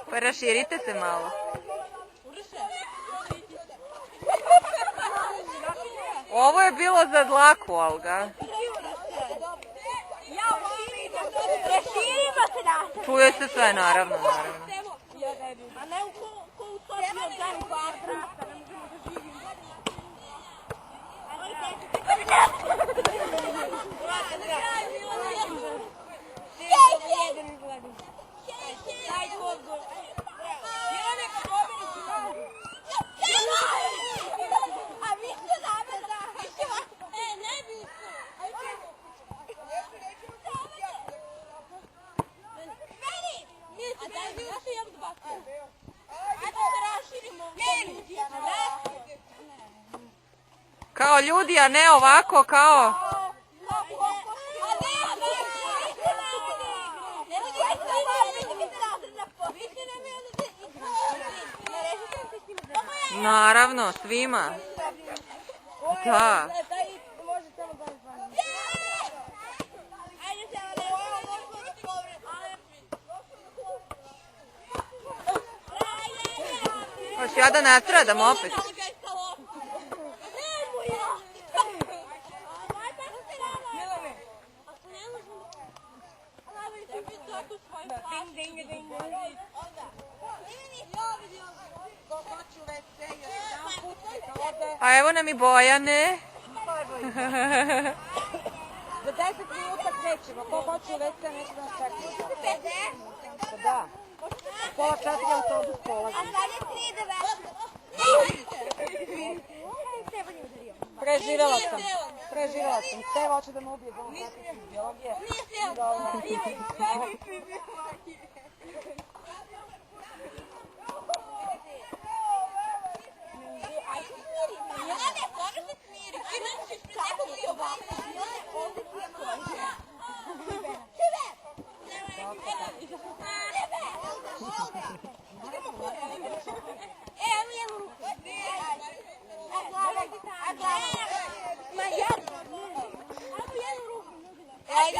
Pa raširite se malo. Ovo je bilo za dlaku, Olga. Čuje se sve, naravno. A ne u ko u Sofiju daju bar brata, ne možemo da živimo. Kao ljudi, a ne ovako kao... Naravno, svima. Da. Hoćeš ja da ne stradam opet? A evo nam i Bojane. Za 10 minuta krećemo. Ko hoće u WC, neće da nas čekati. Da. Pola 4 autobus polazi. A sad je 3 Preživjela sam. Steva hoće da me ubije za demokratske biologije. Ajde,